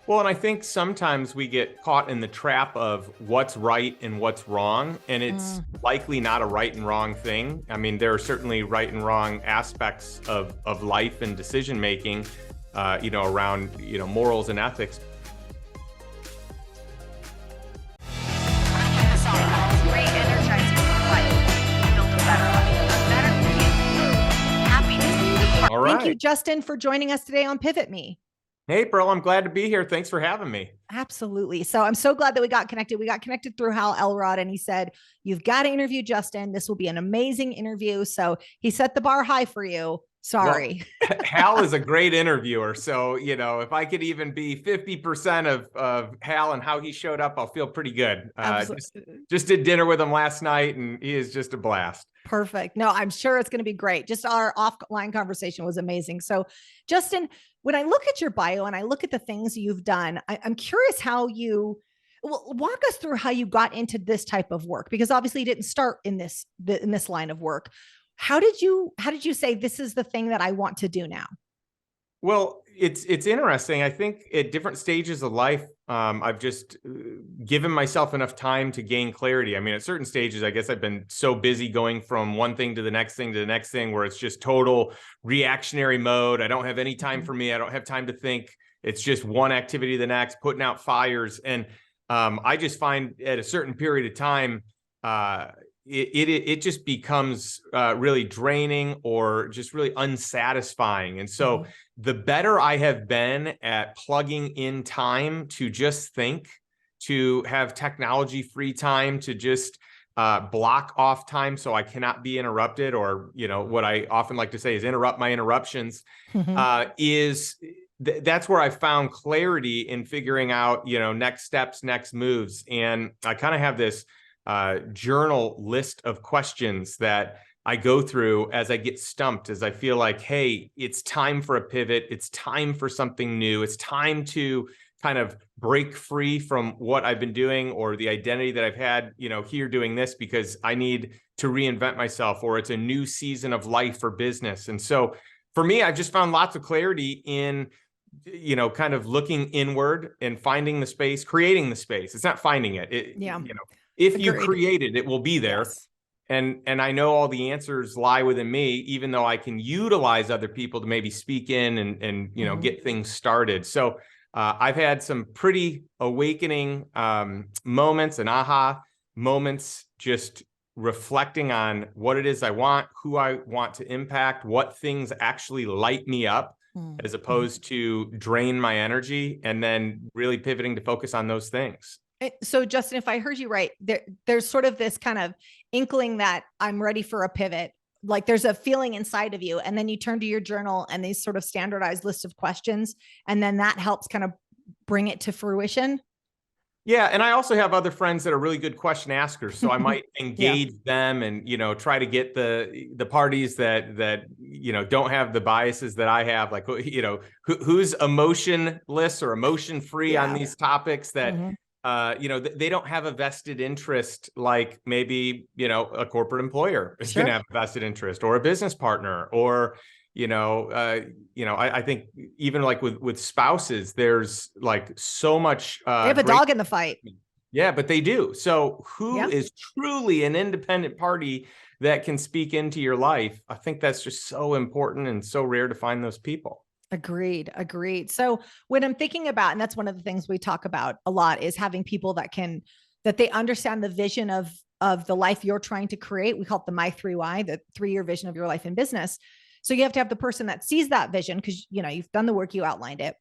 Well, and I think sometimes we get caught in the trap of what's right and what's wrong, and it's Mm. likely not a right and wrong thing. I mean, there are certainly right and wrong aspects of life and decision making, around, morals and ethics. Great, energizing life. Build a better happiness. All Thank you, right. Justin, for joining us today on PivotMe. Hey, Pearl, I'm glad to be here. Thanks for having me. Absolutely. So I'm so glad that we got connected. We got connected through Hal Elrod, and he said, "You've got to interview Justin. This will be an amazing interview." So he set the bar high for you. Well, Sorry. Hal is a great interviewer. So, if I could even be 50% of Hal and how he showed up, I'll feel pretty good. Just did dinner with him last night, and he is just a blast. Perfect. No, I'm sure it's going to be great. Just our offline conversation was amazing. So, Justin, when I look at your bio and I look at the things you've done, I'm curious how you walk us through how you got into this type of work, because obviously you didn't start in this line of work. How did you say this is the thing that I want to do now? Well, it's interesting. I think at different stages of life, I've just given myself enough time to gain clarity. I mean, at certain stages, I guess I've been so busy going from one thing to the next thing to the next thing, where it's just total reactionary mode. I don't have any time for me. I don't have time to think. It's just one activity to the next, putting out fires. And I just find at a certain period of time, it just becomes really draining or just really unsatisfying. And so the better I have been at plugging in time to just think, to have technology free time, to just block off time so I cannot be interrupted, or what I often like to say is interrupt my interruptions, that's where I found clarity in figuring out next steps, next moves. And I kind of have this journal list of questions that I go through as I get stumped, as I feel like, hey, it's time for a pivot. It's time for something new. It's time to kind of break free from what I've been doing, or the identity that I've had, here doing this, because I need to reinvent myself, or it's a new season of life or business. And so for me, I've just found lots of clarity in kind of looking inward and finding the space, creating the space. It's not finding it. Yeah. If Agreed. you create it, it will be there. Yes. And I know all the answers lie within me, even though I can utilize other people to maybe speak in and get things started. So I've had some pretty awakening moments and aha moments, just reflecting on what it is I want, who I want to impact, what things actually light me up, as opposed to drain my energy, and then really pivoting to focus on those things. So Justin, if I heard you right, there's sort of this kind of inkling that I'm ready for a pivot. Like there's a feeling inside of you, and then you turn to your journal and these sort of standardized list of questions, and then that helps kind of bring it to fruition. Yeah, and I also have other friends that are really good question askers, so I might engage them and try to get the parties that don't have the biases that I have, like who's emotionless or emotion free on these topics, that they don't have a vested interest, like maybe a corporate employer is going to have a vested interest, or a business partner, or I think even like with spouses, there's like so much they have a dog in the fight. Yeah, but they do. So who is truly an independent party that can speak into your life? I think that's just so important and so rare to find those people. Agreed. So when I'm thinking about, and that's one of the things we talk about a lot, is having people that they understand the vision of the life you're trying to create. We call it the My 3Y, the 3-year vision of your life in business. So you have to have the person that sees that vision, because you've done the work, you outlined it,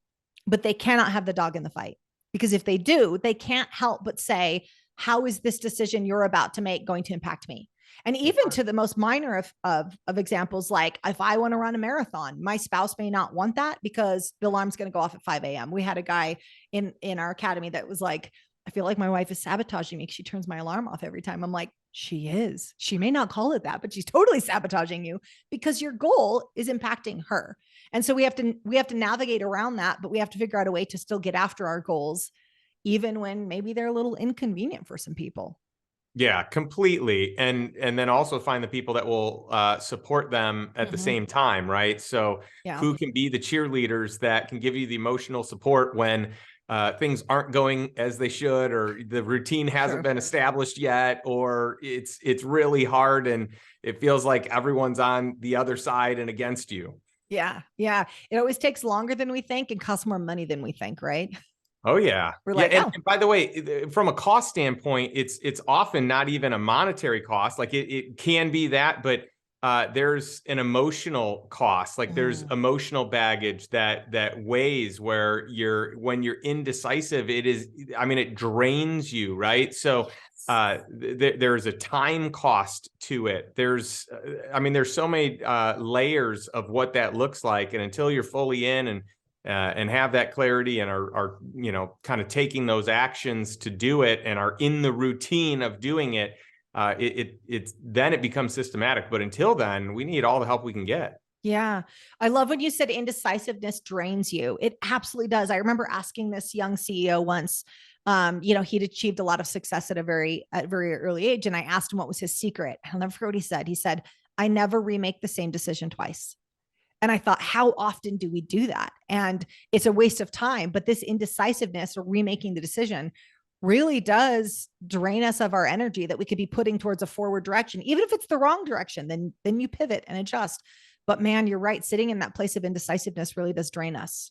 but they cannot have the dog in the fight, because if they do, they can't help but say, how is this decision you're about to make going to impact me? And even to the most minor of examples, like if I want to run a marathon, my spouse may not want that because the alarm's going to go off at 5 a.m. We had a guy in our academy that was like, I feel like my wife is sabotaging me because she turns my alarm off every time. I'm like, she is. She may not call it that, but she's totally sabotaging you, because your goal is impacting her. And so we have to navigate around that, but we have to figure out a way to still get after our goals, even when maybe they're a little inconvenient for some people. Yeah, completely. And then also find the people that will support them at the same time, right? So who can be the cheerleaders that can give you the emotional support when things aren't going as they should, or the routine hasn't been established yet, or it's really hard and it feels like everyone's on the other side and against you. Yeah. Yeah. It always takes longer than we think and costs more money than we think, right? Oh yeah. We're Yeah. like, And, oh, and by the way, from a cost standpoint, it's often not even a monetary cost. Like it can be that, but there's an emotional cost. Like there's emotional baggage that weighs where when you're indecisive, it drains you, right? So there's a time cost to it. There's so many layers of what that looks like. And until you're fully in and have that clarity and are kind of taking those actions to do it and are in the routine of doing it, then it becomes systematic. But until then, we need all the help we can get. yeah. I love when you said indecisiveness drains you. It absolutely does. I remember asking this young CEO once, he'd achieved a lot of success at a very early age. And I asked him what was his secret. I'll never forget what he said. He said, I never remake the same decision twice. And I thought, how often do we do that? And it's a waste of time. But this indecisiveness or remaking the decision really does drain us of our energy that we could be putting towards a forward direction. Even if it's the wrong direction, then you pivot and adjust. But man, you're right. Sitting in that place of indecisiveness really does drain us.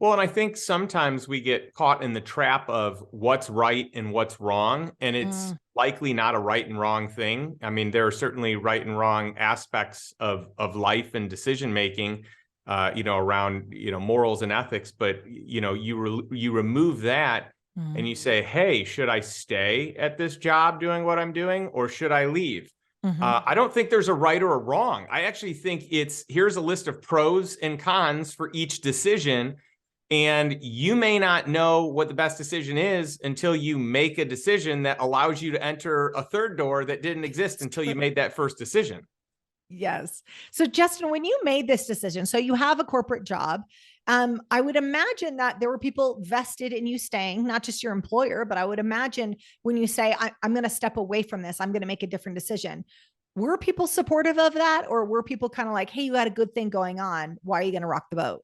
Well, and I think sometimes we get caught in the trap of what's right and what's wrong, and it's likely not a right and wrong thing. I mean, there are certainly right and wrong aspects of life and decision making, around morals and ethics. But you remove that and you say, hey, should I stay at this job doing what I'm doing, or should I leave? I don't think there's a right or a wrong. I actually think here's a list of pros and cons for each decision. And you may not know what the best decision is until you make a decision that allows you to enter a third door that didn't exist until you made that first decision. Yes. So Justin, when you made this decision, so you have a corporate job, I would imagine that there were people vested in you staying, not just your employer, but I would imagine when you say, I'm going to step away from this, I'm going to make a different decision. Were people supportive of that? Or were people kind of like, hey, you had a good thing going on. Why are you going to rock the boat?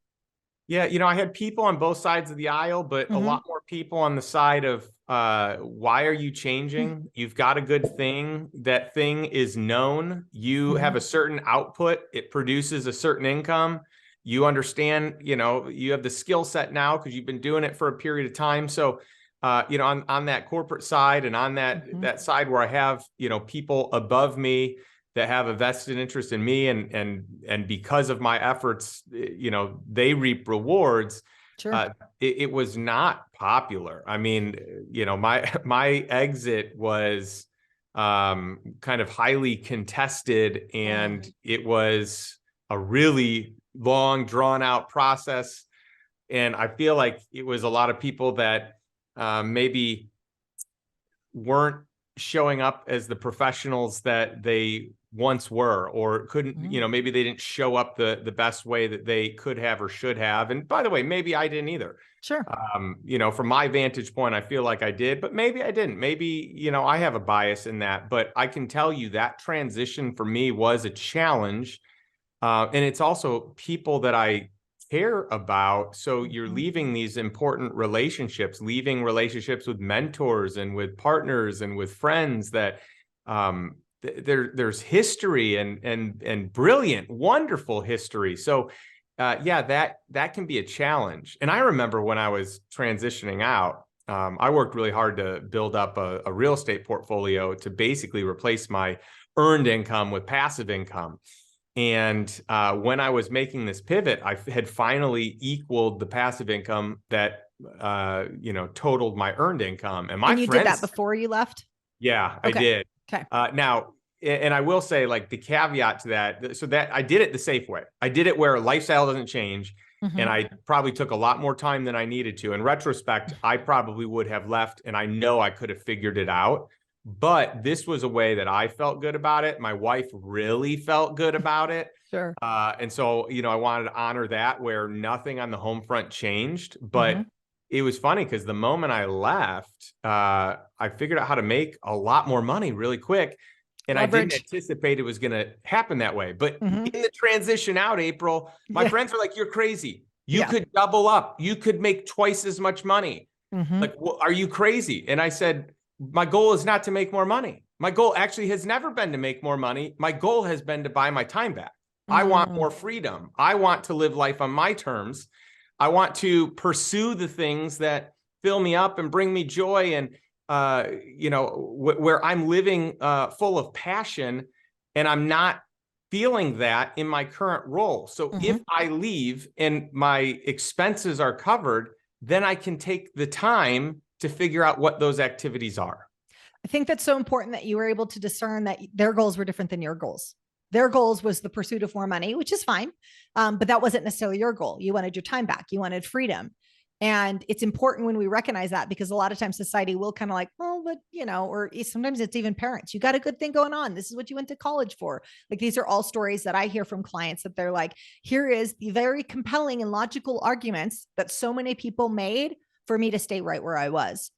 Yeah, I had people on both sides of the aisle, but a lot more people on the side of why are you changing? You've got a good thing. That thing is known. You have a certain output. It produces a certain income. You understand, you have the skill set now because you've been doing it for a period of time. So, on that corporate side and on that side where I have, people above me that have a vested interest in me and because of my efforts, they reap rewards. Sure. It was not popular. I mean, my exit was kind of highly contested, and it was a really long, drawn out process. And I feel like it was a lot of people that maybe weren't showing up as the professionals that they once were, or couldn't, maybe they didn't show up the best way that they could have or should have. And by the way, maybe I didn't either. Sure. From my vantage point, I feel like I did, but maybe I didn't. Maybe, I have a bias in that, but I can tell you that transition for me was a challenge. And it's also people that I care about. So you're leaving these important relationships, leaving relationships with mentors and with partners and with friends that there's history and brilliant, wonderful history. So that can be a challenge. And I remember when I was transitioning out, I worked really hard to build up a real estate portfolio to basically replace my earned income with passive income. And when I was making this pivot, I had finally equaled the passive income that, totaled my earned income. And you did that before you left? Yeah, okay. I did. Okay. Now, and I will say, like, the caveat to that, so that I did it the safe way. I did it where lifestyle doesn't change. And I probably took a lot more time than I needed to. In retrospect, I probably would have left, and I know I could have figured it out. But this was a way that I felt good about it. My wife really felt good about it. Sure. And so, I wanted to honor that, where nothing on the home front changed. But it was funny because the moment I left, I figured out how to make a lot more money really quick. And Leverage. I didn't anticipate it was going to happen that way. But in the transition out, April, my friends were like, you're crazy. You Yeah. could double up. You could make twice as much money. Mhm. Like, well, are you crazy? And I said, my goal is not to make more money. My goal actually has never been to make more money. My goal has been to buy my time back. I want more freedom. I want to live life on my terms. I want to pursue the things that fill me up and bring me joy, and where I'm living full of passion, and I'm not feeling that in my current role. So if I leave and my expenses are covered, then I can take the time to figure out what those activities are. I think that's so important that you were able to discern that their goals were different than your goals. Their goals was the pursuit of more money, which is fine. But that wasn't necessarily your goal. You wanted your time back. You wanted freedom. And it's important when we recognize that, because a lot of times society will kind of like, oh, but or sometimes it's even parents. You got a good thing going on. This is what you went to college for. Like, these are all stories that I hear from clients that they're like, here is the very compelling and logical arguments that so many people made for me to stay right where I was.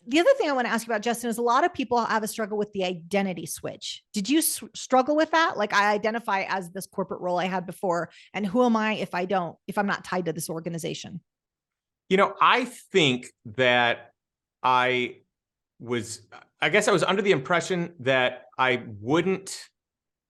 The other thing I want to ask you about, Justin, is a lot of people have a struggle with the identity switch. Did you struggle with that? Like, I identify as this corporate role I had before, and who am I if I'm not tied to this organization? I think that I guess I was under the impression that I wouldn't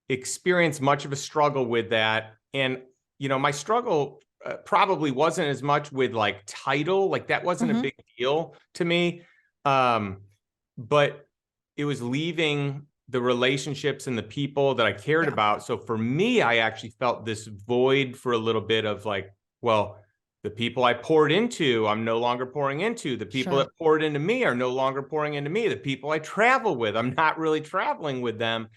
experience much of a struggle with that. And, my struggle probably wasn't as much with like title, like that wasn't a big deal to me. But it was leaving the relationships and the people that I cared about. So for me, I actually felt this void for a little bit of like, well, the people I poured into, I'm no longer pouring into. The people that poured into me are no longer pouring into me. The people I travel with, I'm not really traveling with them.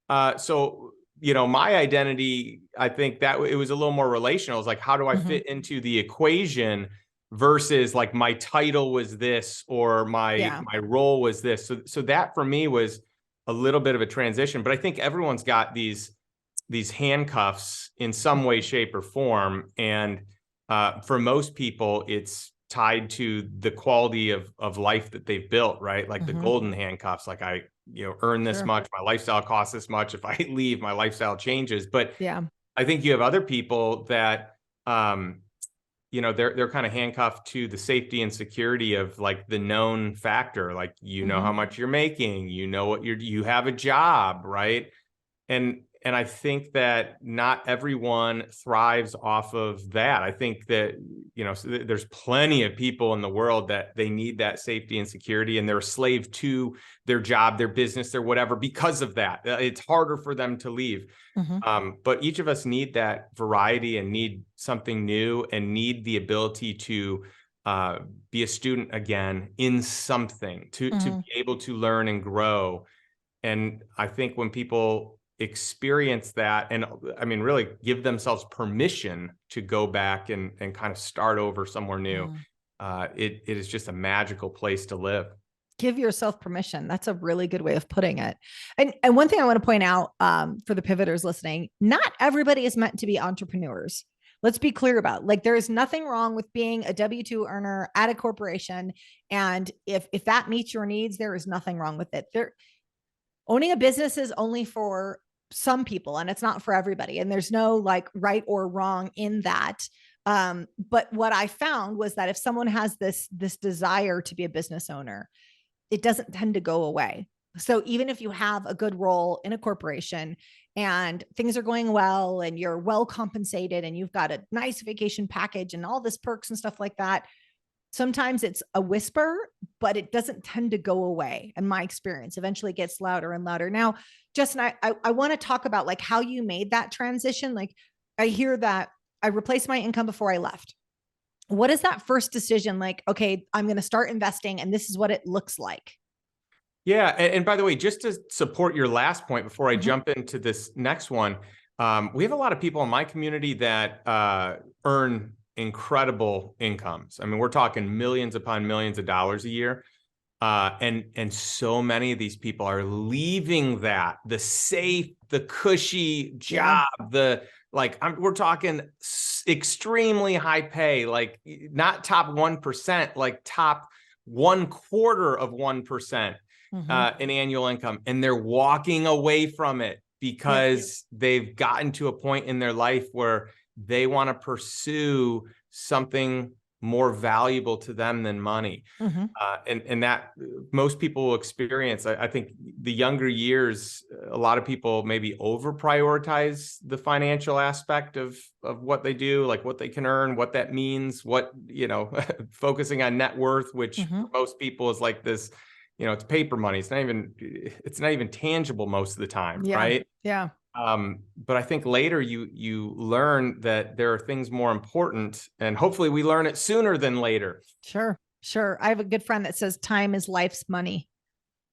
So, my identity, I think that it was a little more relational. It's like, how do I fit into the equation versus like my title was this, or my role was this. So that for me was a little bit of a transition, but I think everyone's got these handcuffs in some way, shape, or form. And for most people, it's tied to the quality of life that they've built, right? Like the golden handcuffs, like I earn this much, my lifestyle costs this much. If I leave, my lifestyle changes. But I think you have other people that, they're kind of handcuffed to the safety and security of like the known factor, like, how much you're making, what you have a job, right? And I think that not everyone thrives off of that. I think that, there's plenty of people in the world that they need that safety and security, and they're a slave to their job, their business, their whatever, because of that. It's harder for them to leave. But each of us need that variety and need something new and need the ability to be a student again in something, to be able to learn and grow. And I think when people experience that, and I mean, really give themselves permission to go back and kind of start over somewhere new, it is just a magical place to live. Give yourself permission. That's a really good way of putting it. And one thing I want to point out for the pivoters listening, not everybody is meant to be entrepreneurs. Let's be clear about, like, there is nothing wrong with being a W-2 earner at a corporation. And if that meets your needs, there is nothing wrong with it. Owning a business is only for some people, and it's not for everybody. And there's no like right or wrong in that. But what I found was that if someone has this desire to be a business owner, it doesn't tend to go away. So even if you have a good role in a corporation and things are going well and you're well compensated and you've got a nice vacation package and all this perks and stuff like that, sometimes it's a whisper, but it doesn't tend to go away. In my experience, eventually it gets louder and louder. Now, Justin, I want to talk about like how you made that transition. Like, I hear that I replaced my income before I left. What is that first decision? Like, okay, I'm going to start investing and this is what it looks like. Yeah. And by the way, just to support your last point before I jump into this next one, we have a lot of people in my community that earn incredible incomes. I mean, we're talking millions upon millions of dollars a year. And so many of these people are leaving that, the safe, the cushy job, we're talking extremely high pay, like not top 1%, like top 1/4% in annual income. And they're walking away from it because they've gotten to a point in their life where they want to pursue something more valuable to them than money. Mm-hmm. And that most people will experience. I think the younger years, a lot of people maybe over prioritize the financial aspect of what they do, like what they can earn, what that means, what, focusing on net worth, which Mm-hmm. for most people is like this, it's paper money. It's not even tangible most of the time, Yeah. right? Yeah. But I think later you learn that there are things more important, and hopefully we learn it sooner than later. Sure. Sure. I have a good friend that says time is life's money.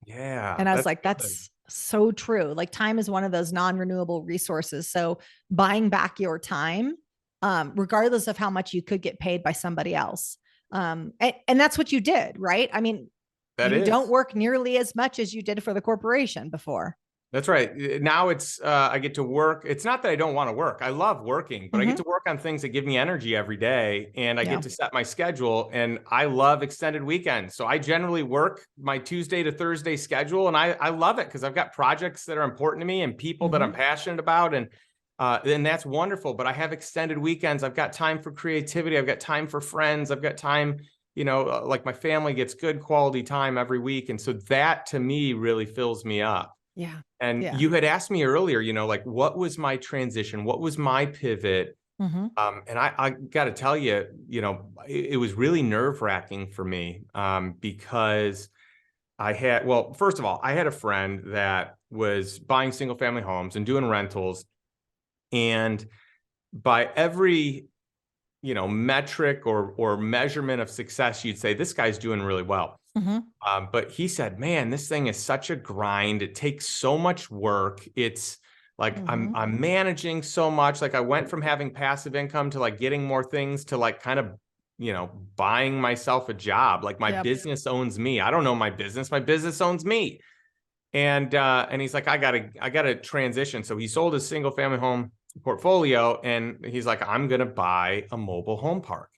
Yeah, And I was that's like, good. that's so true. Like time is one of those non-renewable resources. So buying back your time, regardless of how much you could get paid by somebody else. And that's what you did, right? I mean, That you don't is. work nearly as much as you did for the corporation before. That's right. Now it's I get to work. It's not that I don't want to work. I love working, but I get to work on things that give me energy every day, and I Yeah. get to set my schedule, and I love extended weekends. So I generally work my Tuesday to Thursday schedule, and I love it because I've got projects that are important to me and people that I'm passionate about, and that's wonderful. But I have extended weekends. I've got time for creativity. I've got time for friends. I've got time, like my family gets good quality time every week. And so that to me really fills me up. Yeah. And Yeah. you had asked me earlier, like what was my transition? What was my pivot? Mm-hmm. And I got to tell you, it was really nerve-wracking for me because well, first of all, I had a friend that was buying single family homes and doing rentals. And by every, metric or measurement of success, you'd say this guy's doing really well. Mm-hmm. But he said, man, this thing is such a grind. It takes so much work. It's like I'm managing so much. Like I went from having passive income to like getting more things to like kind of, buying myself a job. Like my business owns me. I don't know my business. My business owns me. And he's like, I gotta transition. So he sold his single family home portfolio, and he's like, I'm gonna buy a mobile home park.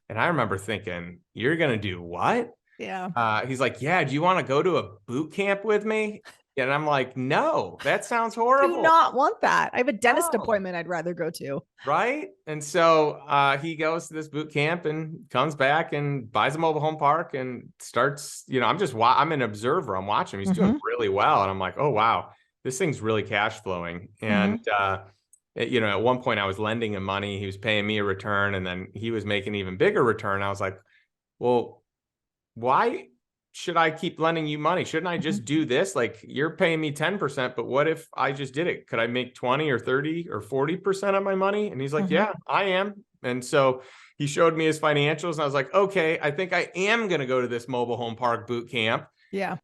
And I remember thinking, you're gonna do what? Yeah. He's like, yeah, do you want to go to a boot camp with me? And I'm like, no, that sounds Do horrible. not want that. I have a dentist No. appointment I'd rather go to. Right. And so he goes to this boot camp and comes back and buys a mobile home park and starts, I'm an observer. I'm watching him. He's doing really well. And I'm like, oh, wow, this thing's really cash flowing. And, at one point I was lending him money. He was paying me a return, and then he was making an even bigger return. I was like, well, why should I keep lending you money? Shouldn't I just do this? Like you're paying me 10%, but what if I just did it? Could I make 20 or 30 or 40% of my money? And he's like, yeah, I am. And so he showed me his financials, and I was like, okay, I think I am going to go to this mobile home park boot camp. Yeah.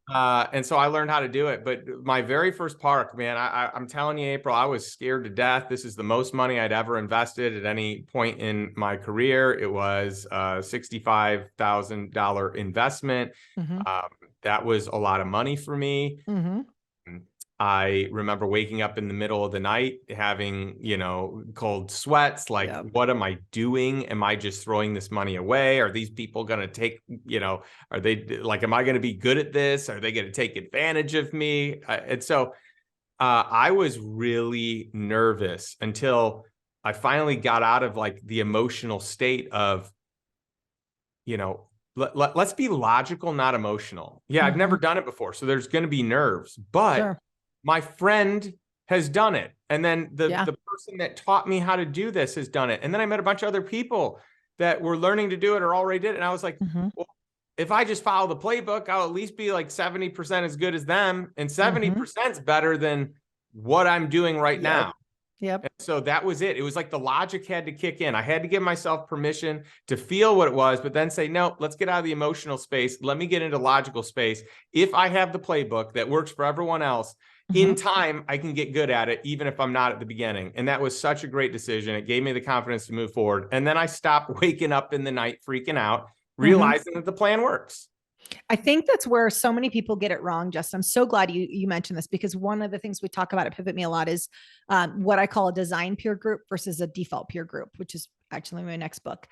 And so I learned how to do it. But my very first park, man, I'm telling you, April, I was scared to death. This is the most money I'd ever invested at any point in my career. It was a $65,000 investment. That was a lot of money for me. I remember waking up in the middle of the night, having, cold sweats. Like, what am I doing? Am I just throwing this money away? Are these people going to take, are they like, am I going to be good at this? Are they going to take advantage of me? And so I was really nervous until I finally got out of like the emotional state of, let's be logical, not emotional. Yeah, I've never done it before, so there's going to be nerves, but my friend has done it. And then the person that taught me how to do this has done it. And then I met a bunch of other people that were learning to do it or already did it. And I was like, well, if I just follow the playbook, I'll at least be like 70% as good as them. And 70% is better than what I'm doing right now. Yep. And so that was it. It was like the logic had to kick in. I had to give myself permission to feel what it was, but then say, no, let's get out of the emotional space. Let me get into logical space. If I have the playbook that works for everyone else, in time, I can get good at it, even if I'm not at the beginning. And that was such a great decision. It gave me the confidence to move forward. And then I stopped waking up in the night, freaking out, realizing that the plan works. I think that's where so many people get it wrong, Justin. I'm so glad you mentioned this, because one of the things we talk about at PivotMe a lot is what I call a design peer group versus a default peer group, which is actually my next book.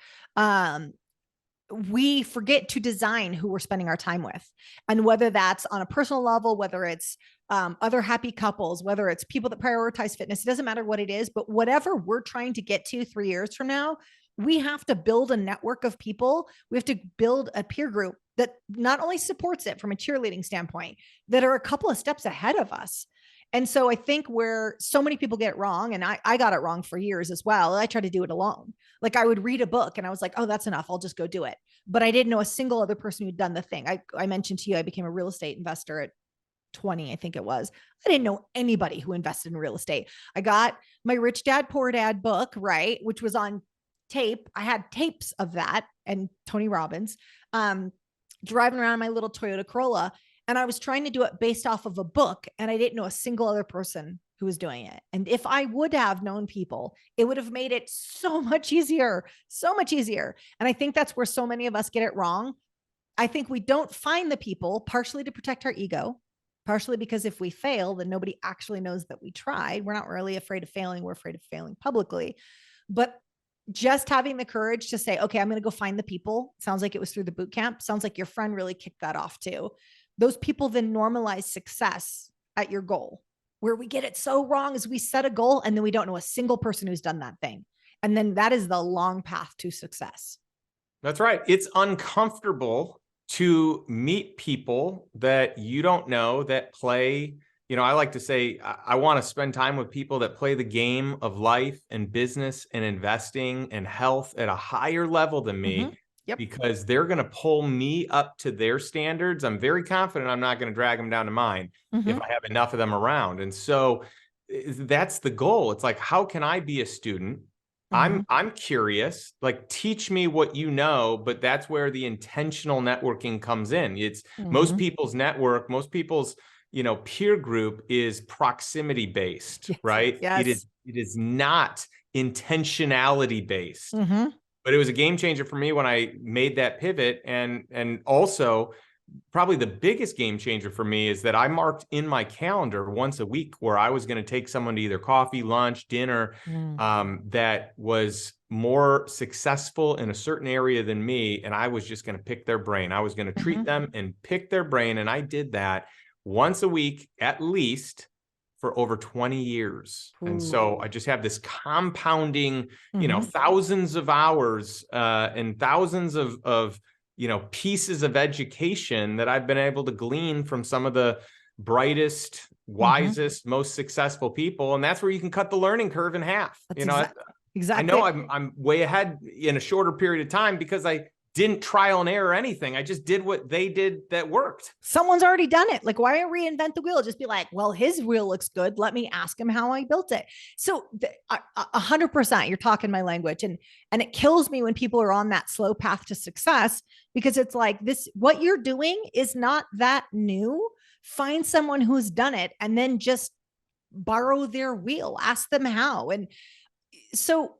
we forget to design who we're spending our time with. And whether that's on a personal level, whether it's other happy couples, whether it's people that prioritize fitness, it doesn't matter what it is, but whatever we're trying to get to 3 years from now, we have to build a network of people. We have to build a peer group that not only supports it from a cheerleading standpoint, that are a couple of steps ahead of us. And so I think where so many people get it wrong, and I got it wrong for years as well. I tried to do it alone. Like I would read a book and I was like, oh, that's enough. I'll just go do it. But I didn't know a single other person who'd done the thing. I mentioned to you, I became a real estate investor at 20, I think it was. I didn't know anybody who invested in real estate. I got my Rich Dad, Poor Dad book, right, which was on tape. I had tapes of that and Tony Robbins, driving around my little Toyota Corolla. And I was trying to do it based off of a book, and I didn't know a single other person who was doing it. And if I would have known people, it would have made it so much easier, so much easier. And I think that's where so many of us get it wrong. I think we don't find the people, partially to protect our ego, partially because if we fail, then nobody actually knows that we tried. We're not really afraid of failing. We're afraid of failing publicly. But just having the courage to say, okay, I'm going to go find the people. Sounds like it was through the boot camp. Sounds like your friend really kicked that off too. Those people then normalize success at your goal. Where we get it so wrong is we set a goal and then we don't know a single person who's done that thing. And then that is the long path to success. That's right. It's uncomfortable to meet people that you don't know that play. I like to say, I want to spend time with people that play the game of life and business and investing and health at a higher level than me. Mm-hmm. Yep. Because they're going to pull me up to their standards. I'm very confident I'm not going to drag them down to mine if I have enough of them around. And so that's the goal. It's like, how can I be a student? I'm curious, like, teach me what you know, but that's where the intentional networking comes in. It's most people's network, most people's, peer group is proximity based, right? Yes. It is not intentionality based. But it was a game changer for me when I made that pivot. And also probably the biggest game changer for me is that I marked in my calendar once a week where I was going to take someone to either coffee, lunch, dinner, that was more successful in a certain area than me. And I was just going to pick their brain. I was going to treat them and pick their brain. And I did that once a week, at least, for over 20 years. And so I just have this compounding, thousands of hours and thousands of pieces of education that I've been able to glean from some of the brightest, wisest, most successful people. And that's where you can cut the learning curve in half. Exactly. I know I'm way ahead in a shorter period of time because I didn't trial and error anything. I just did what they did that worked. Someone's already done it. Like, why reinvent the wheel? Just be like, well, his wheel looks good. Let me ask him how I built it. So 100%, you're talking my language. And it kills me when people are on that slow path to success, because it's like what you're doing is not that new. Find someone who's done it and then just borrow their wheel, ask them how. And so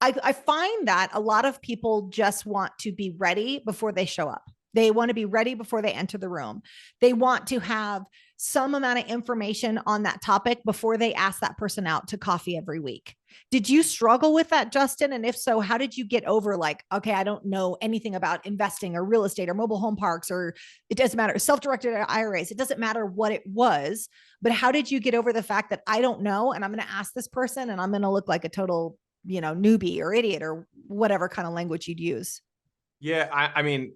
I find that a lot of people just want to be ready before they show up. They want to be ready before they enter the room. They want to have some amount of information on that topic before they ask that person out to coffee every week. Did you struggle with that, Justin? And if so, how did you get over okay, I don't know anything about investing or real estate or mobile home parks, or it doesn't matter, self-directed IRAs. It doesn't matter what it was, but how did you get over the fact that I don't know, and I'm going to ask this person and I'm going to look like a total newbie or idiot or whatever kind of language you'd use? Yeah. I mean,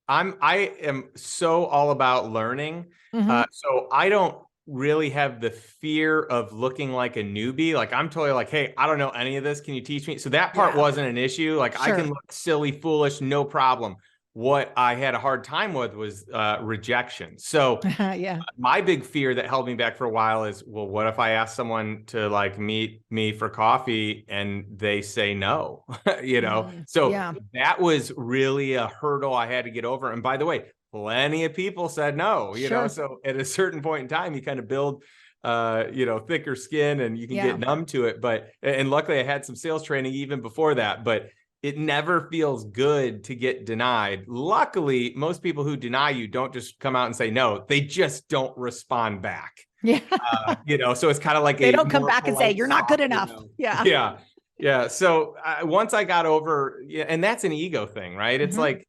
I am so all about learning. So I don't really have the fear of looking like a newbie. Like, I'm totally like, hey, I don't know any of this. Can you teach me? So that part wasn't an issue. Like, I can look silly, foolish, no problem. What I had a hard time with was rejection. So my big fear that held me back for a while is, well, what if I ask someone to meet me for coffee and they say no, So that was really a hurdle I had to get over. And by the way, plenty of people said no, so at a certain point in time, you kind of build thicker skin and you can get numb to it. And luckily I had some sales training even before that, but it never feels good to get denied. Luckily, most people who deny you don't just come out and say no. They just don't respond back. Yeah. So it's kind of like they don't come back and say, you're not good enough. Yeah. So once I got over, and that's an ego thing, right? It's like,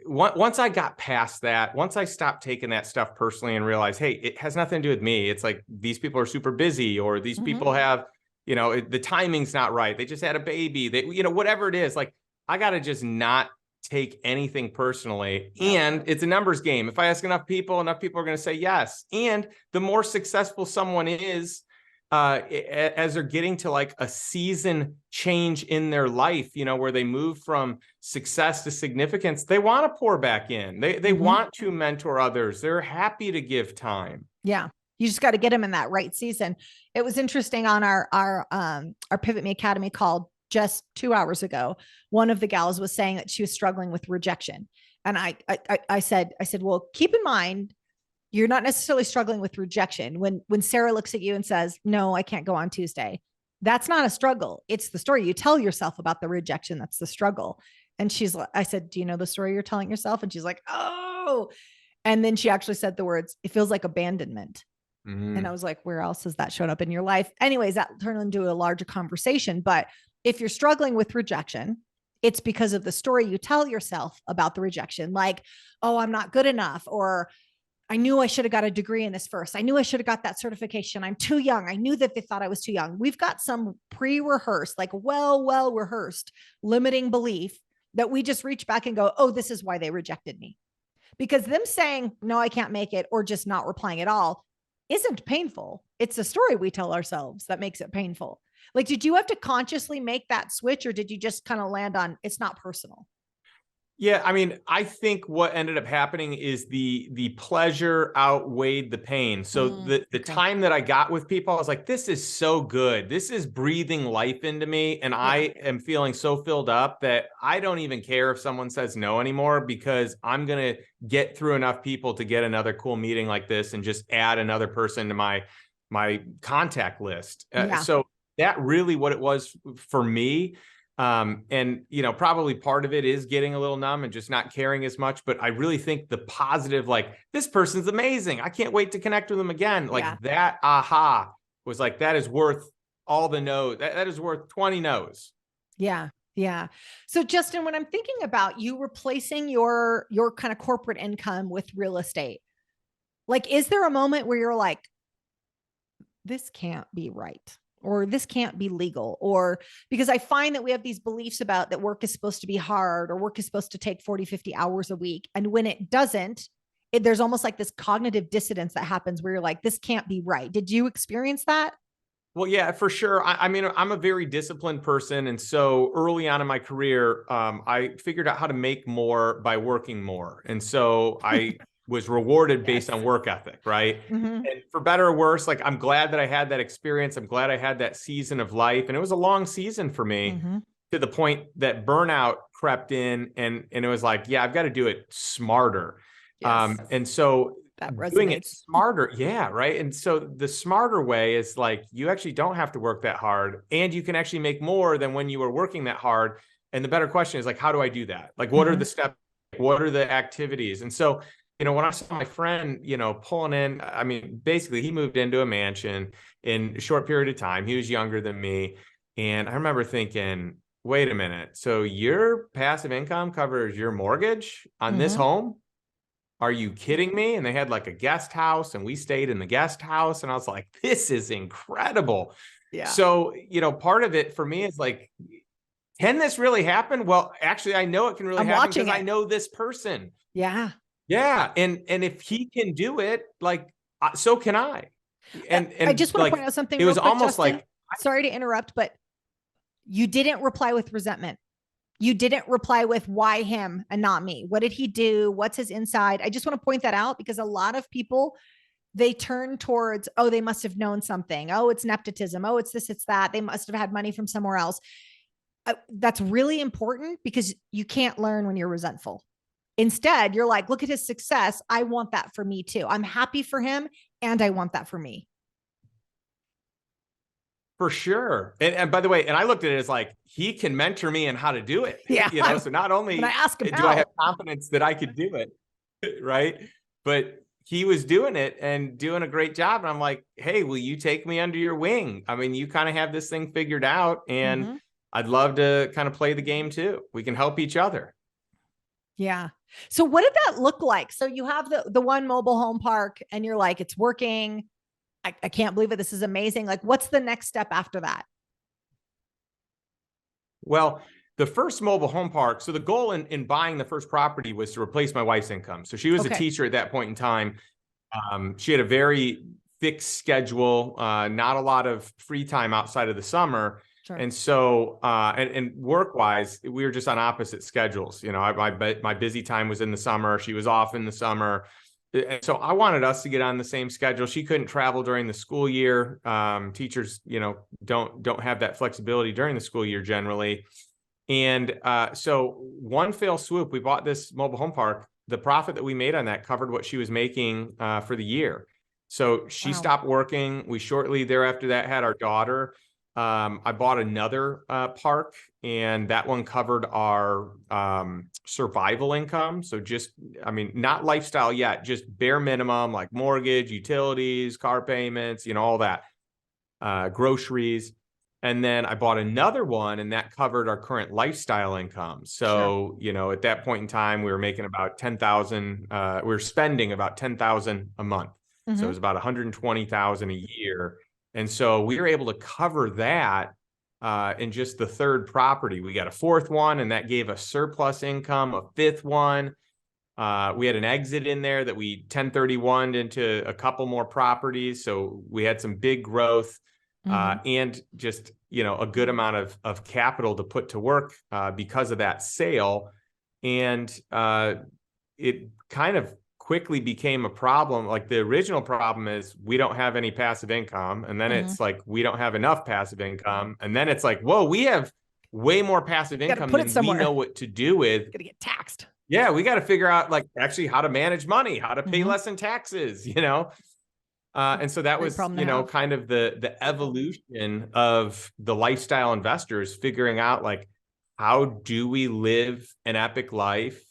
once I got past that, once I stopped taking that stuff personally and realized, hey, it has nothing to do with me. It's like these people are super busy, or these people have, the timing's not right. They just had a baby. They, whatever it is, like I got to just not take anything personally. And it's a numbers game. If I ask enough people are going to say yes. And the more successful someone is, as they're getting to like a season change in their life, where they move from success to significance, they want to pour back in. They want to mentor others. They're happy to give time. Yeah. You just got to get them in that right season. It was interesting on our PivotMe Academy call just 2 hours ago. One of the gals was saying that she was struggling with rejection. And I said, well, keep in mind, you're not necessarily struggling with rejection. When Sarah looks at you and says, no, I can't go on Tuesday, that's not a struggle. It's the story you tell yourself about the rejection. That's the struggle. And I said, do you know the story you're telling yourself? And she's like, oh, and then she actually said the words, it feels like abandonment. And I was like, where else has that shown up in your life? Anyways, that turned into a larger conversation. But if you're struggling with rejection, it's because of the story you tell yourself about the rejection. Like, oh, I'm not good enough, or I knew I should have got a degree in this first. I knew I should have got that certification. I'm too young. I knew that they thought I was too young. We've got some pre-rehearsed, like well rehearsed limiting belief that we just reach back and go, oh, this is why they rejected me. Because them saying, no, I can't make it, or just not replying at all isn't painful. It's a story we tell ourselves that makes it painful. Like, did you have to consciously make that switch, or did you just kind of land on it's not personal? Yeah, I mean, I think what ended up happening is the pleasure outweighed the pain. So the time that I got with people, I was like, this is so good. This is breathing life into me. And I am feeling so filled up that I don't even care if someone says no anymore, because I'm going to get through enough people to get another cool meeting like this and just add another person to my contact list. So that really what it was for me. And, probably part of it is getting a little numb and just not caring as much. But I really think the positive, like, this person's amazing, I can't wait to connect with them again. Like that aha was like, that is worth all the no's. That is worth 20 no's. Yeah. Yeah. So Justin, when I'm thinking about you replacing your kind of corporate income with real estate, like, is there a moment where you're like, this can't be right, or this can't be legal? Or because I find that we have these beliefs about that work is supposed to be hard, or work is supposed to take 40, 50 hours a week. And when it doesn't, there's almost like this cognitive dissonance that happens where you're like, this can't be right. Did you experience that? Well, yeah, for sure. I mean, I'm a very disciplined person. And so early on in my career, I figured out how to make more by working more. And so I was rewarded based on work ethic, right? And for better or worse, like, I'm glad that I had that experience. I'm glad I had that season of life. And it was a long season for me, to the point that burnout crept in, and it was like, yeah, I've got to do it smarter. And so doing it smarter. Yeah. Right. And so the smarter way is like, you actually don't have to work that hard, and you can actually make more than when you were working that hard. And the better question is like, how do I do that? Like, what are the steps? What are the activities? And so, when I saw my friend, pulling in, I mean, basically he moved into a mansion in a short period of time. He was younger than me. And I remember thinking, wait a minute. So your passive income covers your mortgage on this home? Are you kidding me? And they had like a guest house, and we stayed in the guest house. And I was like, this is incredible. Yeah. So, part of it for me is like, can this really happen? Well, actually, I know it can really happen because I know this person. Yeah. Yeah. And if he can do it, like, so can I. And I just want to point out something. It was quick, almost Justin. like, sorry to interrupt, but you didn't reply with resentment. You didn't reply with why him and not me. What did he do? What's his inside? I just want to point that out, because a lot of people, they turn towards, oh, they must have known something. Oh, it's nepotism. Oh, it's this, it's that. They must have had money from somewhere else. That's really important, because you can't learn when you're resentful. Instead, you're like, look at his success. I want that for me too. I'm happy for him, and I want that for me. For sure. And by the way, and I looked at it as like, he can mentor me in how to do it. Yeah. So not only I ask him do I have confidence that I could do it, right? But he was doing it and doing a great job. And I'm like, hey, will you take me under your wing? I mean, you kind of have this thing figured out, and I'd love to kind of play the game too. We can help each other. Yeah. So what did that look like? So you have the one mobile home park and you're like, it's working. I can't believe it. This is amazing. Like, what's the next step after that? Well, the first mobile home park, so the goal in buying the first property was to replace my wife's income. So she was a Okay. teacher at that point in time. She had a very fixed schedule, not a lot of free time outside of the summer. Sure. And so, and work-wise, we were just on opposite schedules. You know, my busy time was in the summer. She was off in the summer. And so I wanted us to get on the same schedule. She couldn't travel during the school year. Teachers, you know, don't have that flexibility during the school year generally. And so one fell swoop, we bought this mobile home park. The profit that we made on that covered what she was making for the year. So she Wow. stopped working. We shortly thereafter that had our daughter. I bought another park, and that one covered our survival income. So just, I mean, not lifestyle yet, just bare minimum, like mortgage, utilities, car payments, you know, all that, groceries. And then I bought another one, and that covered our current lifestyle income. So, you know, at that point in time, we were making about 10,000, we were spending about 10,000 a month. So it was about 120,000 a year. And so we were able to cover that in just the third property. We got a fourth one, and that gave us surplus income, a fifth one. We had an exit in there that we 1031'd into a couple more properties. So we had some big growth. And just, you know, a good amount of capital to put to work because of that sale. And it kind of quickly became a problem. Like, the original problem is we don't have any passive income. And then it's like, we don't have enough passive income. And then it's like, whoa, we have way more passive income than we know what to do with. Gonna get taxed. Yeah, we got to figure out, like, actually how to manage money, how to pay less in taxes, you know? And so that was, you know, kind of the evolution of the lifestyle investors, figuring out, like, how do we live an epic life,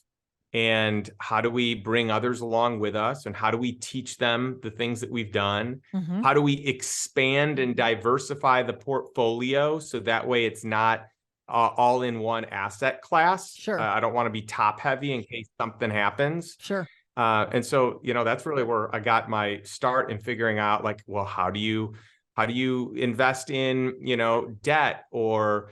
and how do we bring others along with us, and how do we teach them the things that we've done? How do we expand and diversify the portfolio so that way it's not all in one asset class? Sure. I don't want to be top heavy in case something happens. Sure. And so, you know, that's really where I got my start in figuring out, like, well, how do you invest in, you know, debt or,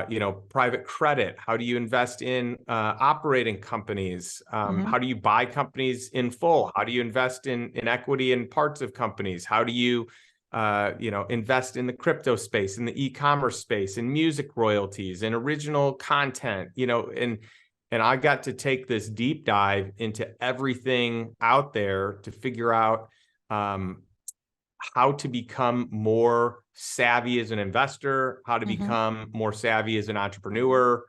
you know, private credit? How do you invest in operating companies? How do you buy companies in full? How do you invest in equity in parts of companies? How do you, you know, invest in the crypto space, in the e-commerce space, in music royalties, in original content, you know, and I got to take this deep dive into everything out there to figure out how to become more savvy as an investor, how to become more savvy as an entrepreneur.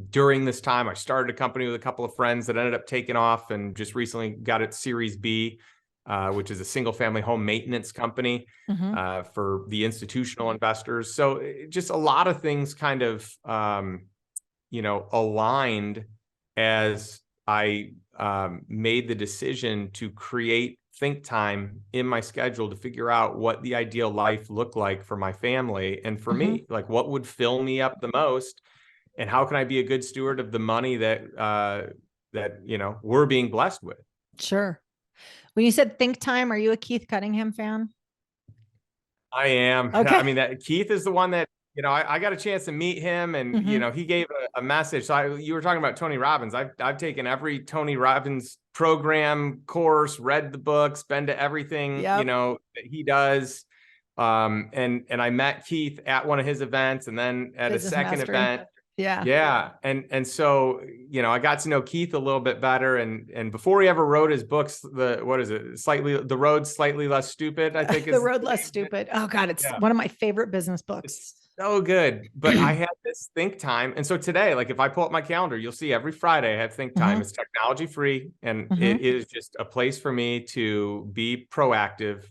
During this time, I started a company with a couple of friends that ended up taking off, and just recently got its Series B, which is a single family home maintenance company for the institutional investors. So just a lot of things kind of you know, aligned as I made the decision to create think time in my schedule to figure out what the ideal life looked like for my family and for me, like what would fill me up the most, and how can I be a good steward of the money that you know, we're being blessed with. Sure. When you said think time, are you a Keith Cunningham fan? I am. Okay. I mean, that Keith is the one that, you know, I got a chance to meet him, and you know, he gave a message. So you were talking about Tony Robbins. I've taken every Tony Robbins program, course, read the books, been to everything you know that he does. And I met Keith at one of his events, and then at Business a second Mastery. event. Yeah. And so, you know, I got to know Keith a little bit better. And before he ever wrote his books, the Road Slightly Less Stupid, I think is The Road Less Stupid. Oh God, it's one of my favorite business books. It's so good. But I had this think time. And so today, like, if I pull up my calendar, you'll see every Friday I have think time. It's technology free. And it is just a place for me to be proactive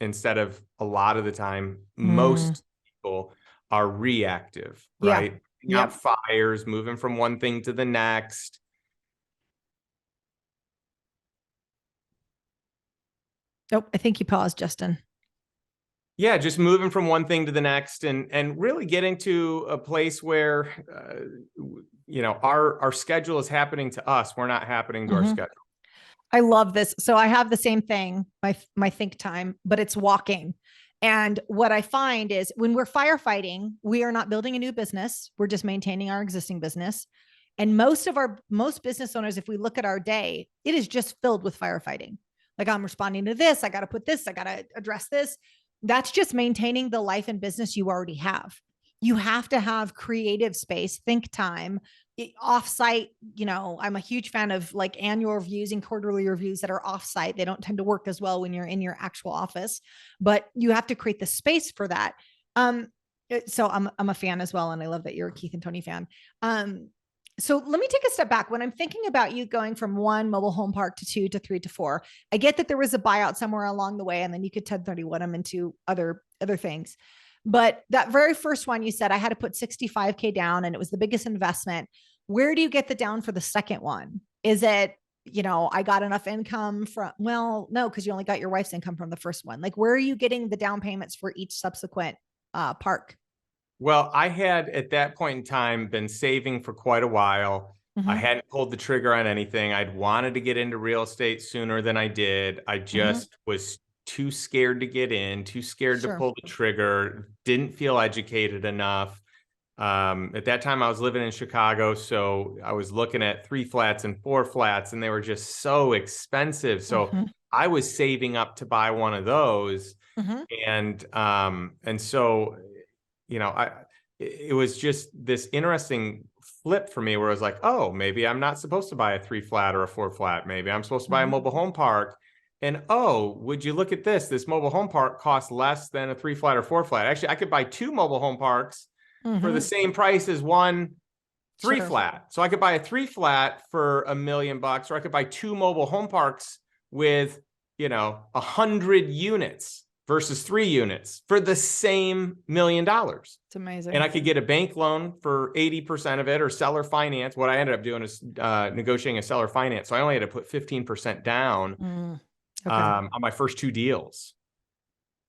instead of, a lot of the time, most people are reactive, right? Out fires, moving from one thing to the next. Oh, I think you paused, Justin. Yeah, just moving from one thing to the next, and really getting to a place where our schedule is happening to us. We're not happening to our Mhm. schedule. I love this. So I have the same thing, my think time, but it's walking. And what I find is when we're firefighting, we are not building a new business. We're just maintaining our existing business. And most business owners, if we look at our day, it is just filled with firefighting. Like, I'm responding to this, I got to put this, I got to address this. That's just maintaining the life and business you already have. You have to have creative space, think time, offsite. I'm a huge fan of like annual reviews and quarterly reviews that are offsite. They don't tend to work as well when you're in your actual office, but you have to create the space for that. Um, so I'm a fan as well, and I love that you're a Keith and Tony fan. So let me take a step back. When I'm thinking about you going from one mobile home park to two to three to four, I get that there was a buyout somewhere along the way, and then you could 1031 them into other things. But that very first one, you said I had to put 65K down, and it was the biggest investment. Where do you get the down for the second one? Is it, I got enough income from, well, no, because you only got your wife's income from the first one. Like, where are you getting the down payments for each subsequent park? Well, I had at that point in time been saving for quite a while. I Mm-hmm. hadn't pulled the trigger on anything. I'd wanted to get into real estate sooner than I did. I Mm-hmm. just was too scared to get in, too scared to Sure. pull the trigger, didn't feel educated enough. At that time, I was living in Chicago, so I was looking at 3 flats and 4 flats, and they were just so expensive. So Mm-hmm. I was saving up to buy one of those, Mm-hmm. and so it was just this interesting flip for me where I was like, oh, maybe I'm not supposed to buy a 3 flat or a 4 flat. Maybe I'm supposed to buy a Mm-hmm. mobile home park. And oh, would you look at this? This mobile home park costs less than a 3 flat or 4 flat. Actually, I could buy 2 mobile home parks for the Mm-hmm. same price as one 3 Sure. flat. So I could buy a 3 flat for $1 million, or I could buy 2 mobile home parks with 100 units versus 3 units for the same $1 million. It's amazing. And I could get a bank loan for 80% of it, or seller finance. What I ended up doing is negotiating a seller finance. So I only had to put 15% down Okay. on my first 2 deals.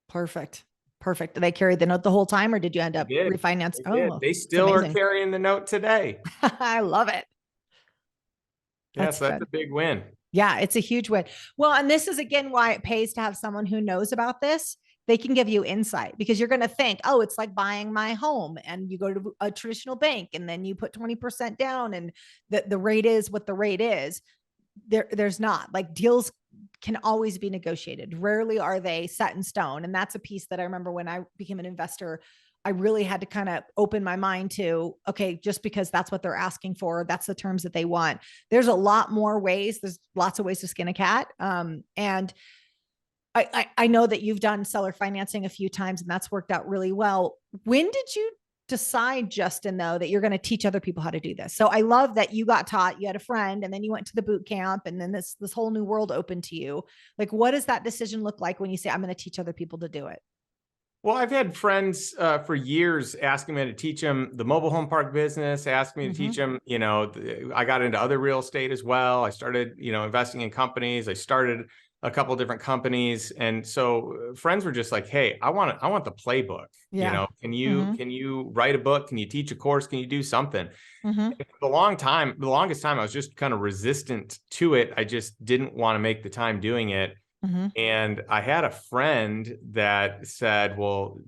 Perfect. Perfect. Did they carry the note the whole time, or did you end up They did. refinance? They did. Oh, They it's still are amazing. carrying the note today. I love it. Yes, That's that's a good. big win. Yeah, it's a huge win. Well, and this is again why it pays to have someone who knows about this. They can give you insight, because you're going to think, oh, it's like buying my home, and you go to a traditional bank and then you put 20% down, and the rate is what the rate is. There's not. Like, deals can always be negotiated. Rarely are they set in stone. And that's a piece that I remember when I became an investor, I really had to kind of open my mind to, okay, just because that's what they're asking for, that's the terms that they want. There's a lot more ways. There's lots of ways to skin a cat. And I know that you've done seller financing a few times, and that's worked out really well. When did you decide, Justin, though, that you're going to teach other people how to do this? So I love that you got taught, you had a friend, and then you went to the boot camp, and then this whole new world opened to you. Like, what does that decision look like when you say, I'm going to teach other people to do it? Well, I've had friends for years asking me to teach them the mobile home park business, ask me to teach them, I got into other real estate as well. I started, investing in companies. I started a couple different companies. And so friends were just like, hey, I want the playbook. Yeah. Can Mm-hmm. you write a book? Can you teach a course? Can you do something? Mm-hmm. For the longest time, I was just kind of resistant to it. I just didn't want to make the time doing it. Mm-hmm. And I had a friend that said, well,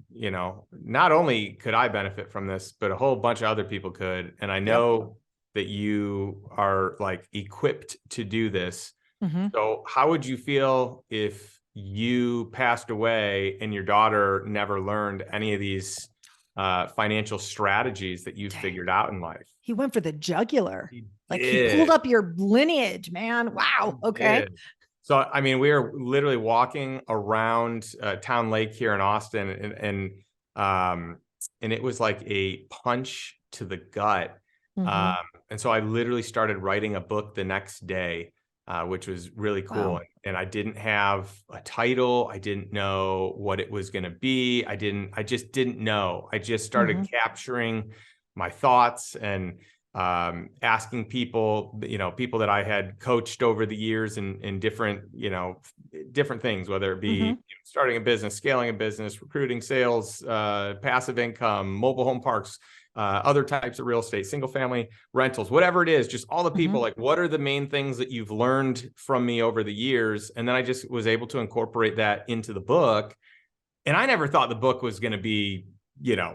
not only could I benefit from this, but a whole bunch of other people could. And I Yep. know that you are like equipped to do this. Mm-hmm. So how would you feel if you passed away and your daughter never learned any of these financial strategies that you've figured out in life? He went for the jugular. He Like, he pulled did. up your lineage, man. Wow. He Okay. did. So, I mean, we were literally walking around Town Lake here in Austin, and it was like a punch to the gut. Mm-hmm. And so I literally started writing a book the next day, which was really cool. Wow. And I didn't have a title. I didn't know what it was going to be. I just didn't know. I just started Mm-hmm. capturing my thoughts, and asking people, people that I had coached over the years in different, different things, whether it be starting a business, scaling a business, recruiting, sales, passive income, mobile home parks, other types of real estate, single family rentals, whatever it is, just all the people, like, what are the main things that you've learned from me over the years? And then I just was able to incorporate that into the book. And I never thought the book was going to be,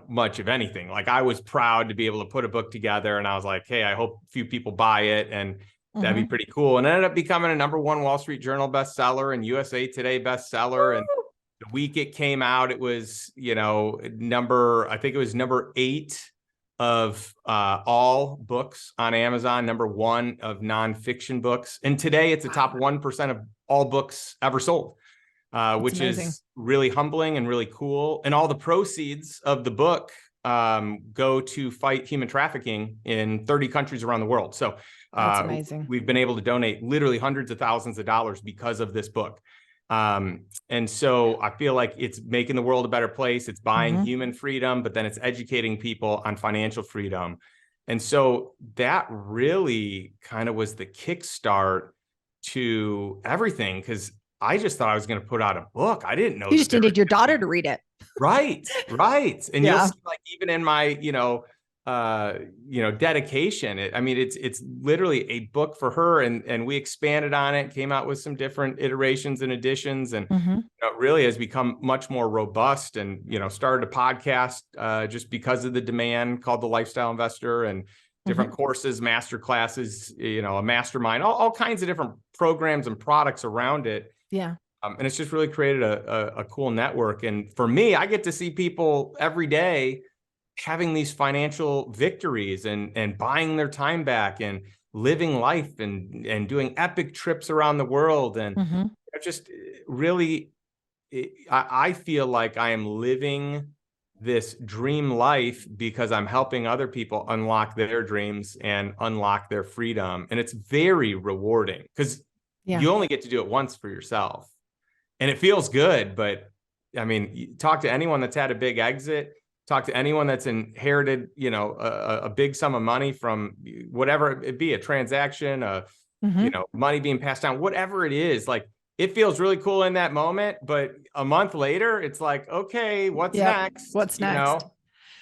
much of anything. Like, I was proud to be able to put a book together, and I was like, hey, I hope a few people buy it, and that'd be pretty cool. And it ended up becoming a #1 Wall Street Journal bestseller and USA Today bestseller. And the week it came out, it was, I think it was number 8 of all books on Amazon, #1 of nonfiction books. And today it's the top 1% of all books ever sold. Which amazing. Is really humbling and really cool. And all the proceeds of the book go to fight human trafficking in 30 countries around the world. So that's amazing. We've been able to donate literally hundreds of thousands of dollars because of this book. And so I feel like it's making the world a better place. It's buying human freedom, but then it's educating people on financial freedom. And so that really kind of was the kickstart to everything, because I just thought I was going to put out a book. I didn't know. You just needed your daughter to read it. Right. And you'll see, like, even in my, dedication, it's literally a book for her. And we expanded on it, came out with some different iterations and additions, and it really has become much more robust, and, started a podcast just because of the demand, called The Lifestyle Investor, and different courses, master classes, a mastermind, all kinds of different programs and products around it. Yeah. And it's just really created a cool network. And for me, I get to see people every day having these financial victories and buying their time back and living life and doing epic trips around the world. And just really, I feel like I am living this dream life because I'm helping other people unlock their dreams and unlock their freedom. And it's very rewarding, because you only get to do it once for yourself, and it feels good. But I mean, you talk to anyone that's had a big exit, talk to anyone that's inherited, a big sum of money from whatever it be, a transaction, money being passed down, whatever it is. Like, it feels really cool in that moment, but a month later, it's like, okay, what's next? What's next?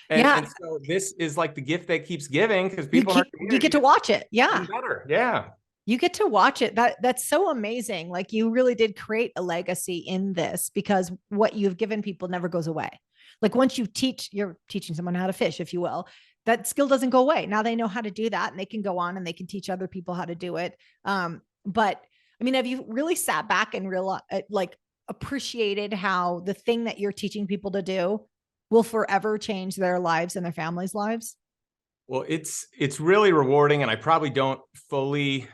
And so this is like the gift that keeps giving, because people you get to watch it. Yeah. Better. Yeah. You get to watch it. That's so amazing. Like, you really did create a legacy in this, because what you've given people never goes away. Like, once you're teaching someone how to fish, if you will, that skill doesn't go away. Now they know how to do that, and they can go on and they can teach other people how to do it. But I mean, have you really sat back and appreciated how the thing that you're teaching people to do will forever change their lives and their families' lives? Well, it's really rewarding, and I probably don't fully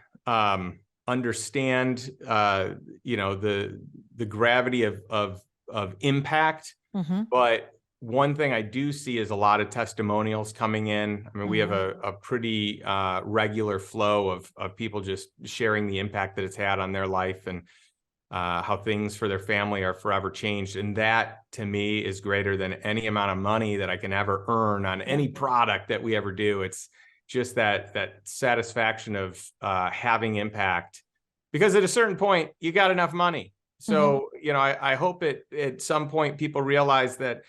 understand, the gravity of impact. But one thing I do see is a lot of testimonials coming in. I mean, we have a pretty regular flow of people just sharing the impact that it's had on their life, and how things for their family are forever changed. And that, to me, is greater than any amount of money that I can ever earn on any product that we ever do. It's just that satisfaction of having impact, because at a certain point, you got enough money. So, I hope at some point people realize that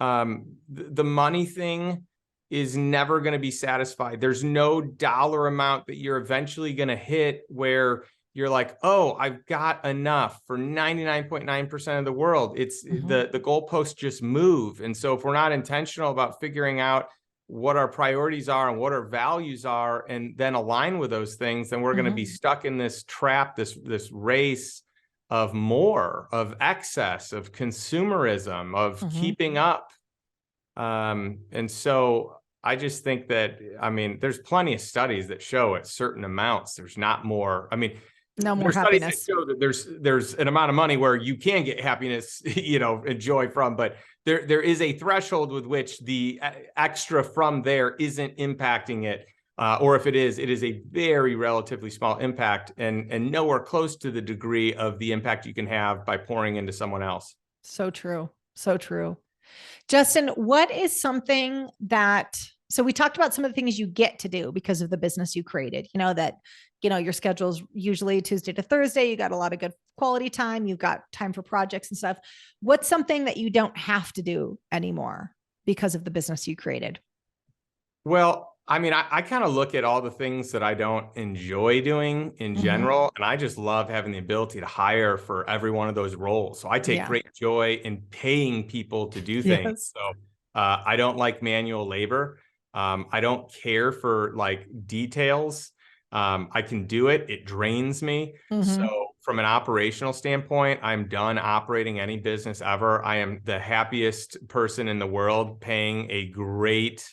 the money thing is never going to be satisfied. There's no dollar amount that you're eventually going to hit where you're like, oh, I've got enough for 99.9% of the world. It's the goalposts just move. And so if we're not intentional about figuring out what our priorities are and what our values are, and then align with those things, then we're going to be stuck in this trap, this race of more, of excess, of consumerism, of keeping up. And so I just think that, I mean, there's plenty of studies that show at certain amounts, there's not more. I mean, no more happiness. Show that there's an amount of money where you can get happiness, and joy from, but there is a threshold with which the extra from there isn't impacting it. Or if it is a very relatively small impact, and nowhere close to the degree of the impact you can have by pouring into someone else. So true. So true. Justin, what is something that So we talked about some of the things you get to do because of the business you created, that, your schedule's usually Tuesday to Thursday. You got a lot of good quality time. You've got time for projects and stuff. What's something that you don't have to do anymore because of the business you created? Well, I mean, I kind of look at all the things that I don't enjoy doing in general, and I just love having the ability to hire for every one of those roles. So I take great joy in paying people to do things. So I don't like manual labor. I don't care for like details. I can do it. It drains me. So from an operational standpoint, I'm done operating any business ever. I am the happiest person in the world paying a great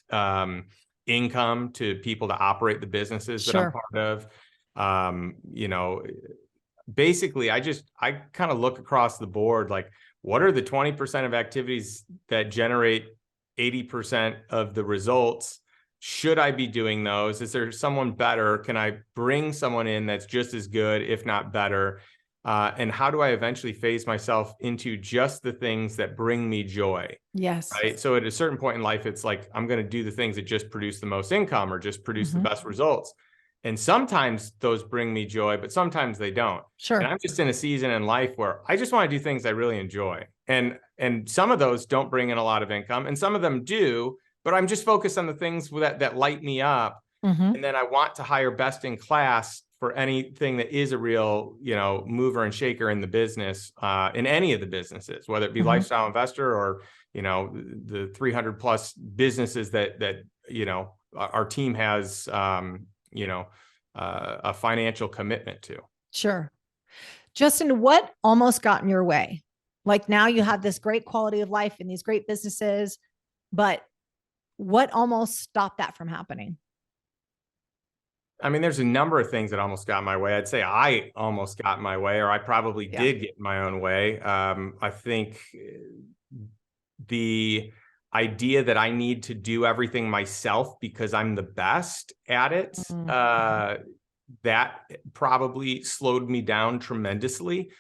income to people to operate the businesses that I'm part of. Basically, I kind of look across the board, like what are the 20% of activities that generate 80% of the results? Should I be doing those? Is there someone better? Can I bring someone in that's just as good, if not better? And how do I eventually phase myself into just the things that bring me joy? Yes. Right. So at a certain point in life, it's like, I'm going to do the things that just produce the most income or just produce the best results. And sometimes those bring me joy, but sometimes they don't. Sure. And I'm just in a season in life where I just want to do things I really enjoy. And some of those don't bring in a lot of income and some of them do, but I'm just focused on the things that light me up. And then I want to hire best in class for anything that is a real, mover and shaker in the business, in any of the businesses, whether it be lifestyle investor or, the 300 plus businesses that our team has, a financial commitment to. Sure. Justin, what almost got in your way? Like now you have this great quality of life and these great businesses, but what almost stopped that from happening? I mean, there's a number of things that almost got in my way. I'd say I almost got in my way, or I probably did get in my own way. I think the idea that I need to do everything myself because I'm the best at it, that probably slowed me down tremendously.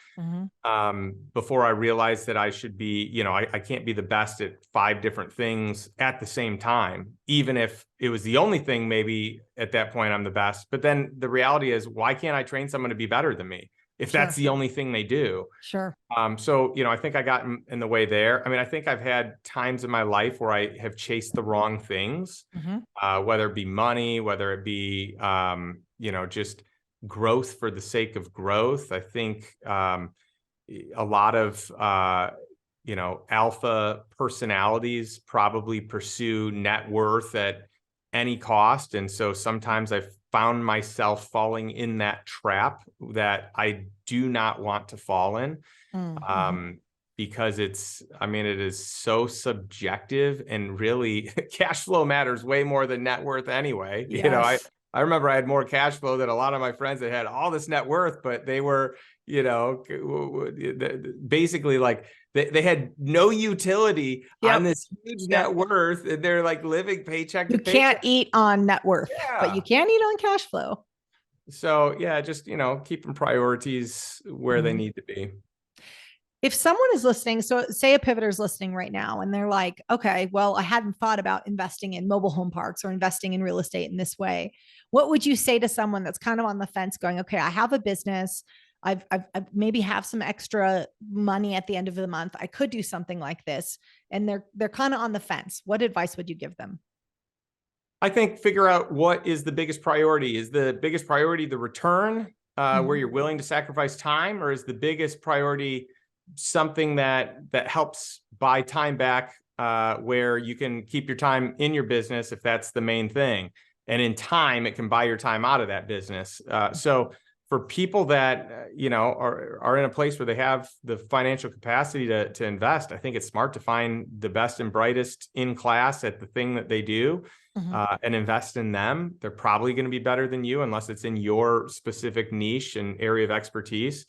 Before I realized that I should be, I can't be the best at 5 different things at the same time, even if it was the only thing, maybe at that point I'm the best. But then the reality is, why can't I train someone to be better than me if that's the only thing they do? Sure. So, I think I got in the way there. I mean, I think I've had times in my life where I have chased the wrong things, whether it be money, whether it be, just growth for the sake of growth. I think, a lot of, alpha personalities probably pursue net worth at any cost. And so sometimes I've found myself falling in that trap that I do not want to fall in, because it is so subjective, and really cash flow matters way more than net worth anyway. Yes. I remember I had more cash flow than a lot of my friends that had all this net worth, but they were, basically like they had no utility on this huge net worth, and they're like living paycheck to paycheck. You can't eat on net worth, but you can eat on cash flow. So just, keeping priorities where they need to be. If someone is listening, so say a pivoter is listening right now and they're like, okay, well, I hadn't thought about investing in mobile home parks or investing in real estate in this way. What would you say to someone that's kind of on the fence going, okay, I have a business. I've maybe have some extra money at the end of the month. I could do something like this. And they're kind of on the fence. What advice would you give them? I think figure out what is the biggest priority. Is the biggest priority the return, where you're willing to sacrifice time, or is the biggest priority something that helps buy time back, where you can keep your time in your business if that's the main thing, and in time it can buy your time out of that business. So for people that are in a place where they have the financial capacity to invest, I think it's smart to find the best and brightest in class at the thing that they do, and invest in them. They're probably going to be better than you unless it's in your specific niche and area of expertise.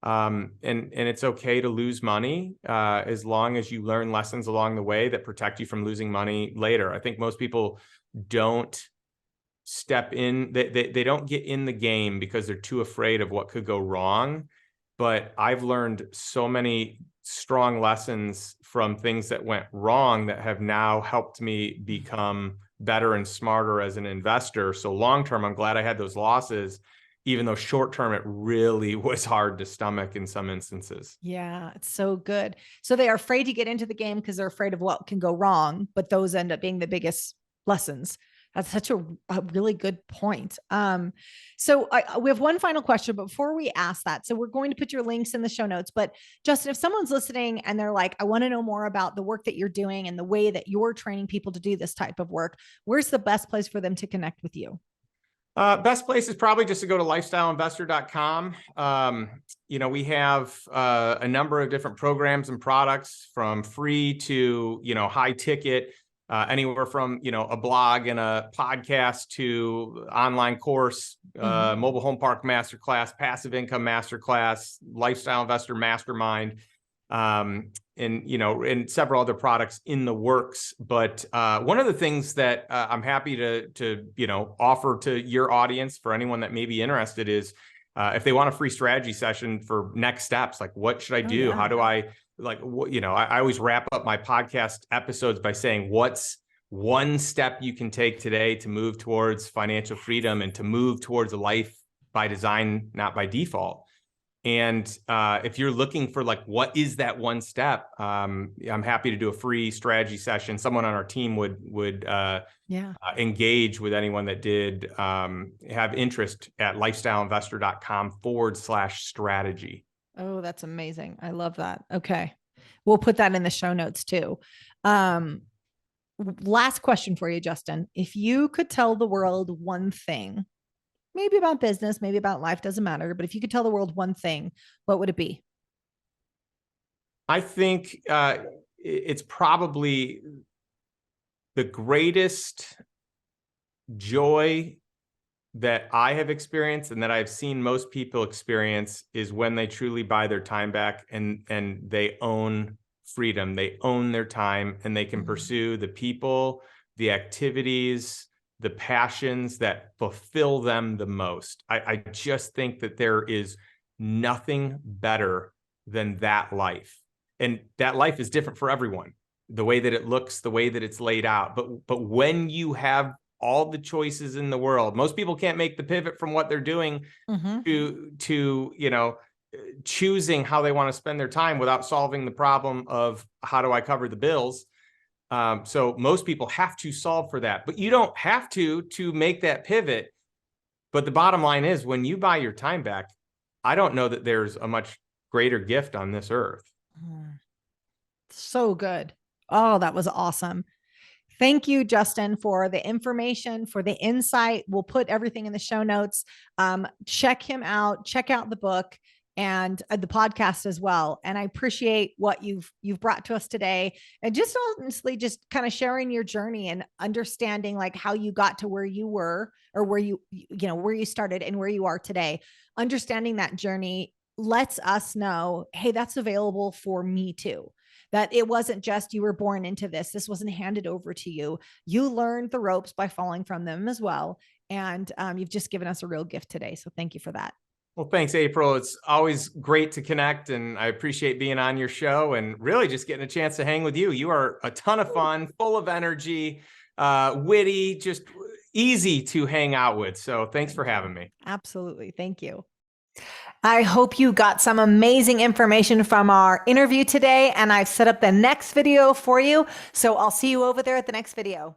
And it's okay to lose money, as long as you learn lessons along the way that protect you from losing money later. I think most people don't step in, they don't get in the game because they're too afraid of what could go wrong. But I've learned so many strong lessons from things that went wrong that have now helped me become better and smarter as an investor. So long term, I'm glad I had those losses, even though short term, it really was hard to stomach in some instances. Yeah, it's so good. So they are afraid to get into the game because they're afraid of what can go wrong, but those end up being the biggest lessons. That's such a really good point. So we have one final question, but before we ask that, so we're going to put your links in the show notes. But Justin, if someone's listening and they're like, I want to know more about the work that you're doing and the way that you're training people to do this type of work, where's the best place for them to connect with you? Best place is probably just to go to lifestyleinvestor.com. We have a number of different programs and products, from free to, high ticket, anywhere from, a blog and a podcast to online course, mobile home park masterclass, passive income masterclass, lifestyle investor mastermind, and several other products in the works. But one of the things that I'm happy to offer to your audience, for anyone that may be interested, is if they want a free strategy session for next steps, like what should I do? Yeah. How do I I always wrap up my podcast episodes by saying, what's one step you can take today to move towards financial freedom and to move towards a life by design, not by default? And if you're looking for what is that one step, I'm happy to do a free strategy session. Someone on our team would engage with anyone that did have interest at lifestyleinvestor.com/strategy. Oh, that's amazing. I love that. Okay. We'll put that in the show notes too. Last question for you, Justin. If you could tell the world one thing, maybe about business, maybe about life, doesn't matter, but if you could tell the world one thing, what would it be? I think it's probably the greatest joy that I have experienced and that I've seen most people experience is when they truly buy their time back and they own freedom. They own their time and they can pursue the people, the activities, the passions that fulfill them the most. I just think that there is nothing better than that life. And that life is different for everyone, the way that it looks, the way that it's laid out. But when you have all the choices in the world, most people can't make the pivot from what they're doing to choosing how they want to spend their time without solving the problem of how do I cover the bills. So most people have to solve for that, but you don't have to make that pivot. But the bottom line is, when you buy your time back, I don't know that there's a much greater gift on this earth. So good. Oh, that was awesome. Thank you, Justin, for the information, for the insight. We'll put everything in the show notes. Check him out, check out the book and the podcast as well. And I appreciate what you've brought to us today, and just honestly, just kind of sharing your journey and understanding how you got to where you were, or where you started and where you are today. Understanding that journey lets us know, hey, that's available for me too. That it wasn't just you were born into this. This wasn't handed over to you. You learned the ropes by falling from them as well. And you've just given us a real gift today. So thank you for that. Well, thanks, April. It's always great to connect, and I appreciate being on your show and really just getting a chance to hang with you. You are a ton of fun, full of energy, witty, just easy to hang out with. So thanks for having me. Absolutely. Thank you. I hope you got some amazing information from our interview today, and I've set up the next video for you. So I'll see you over there at the next video.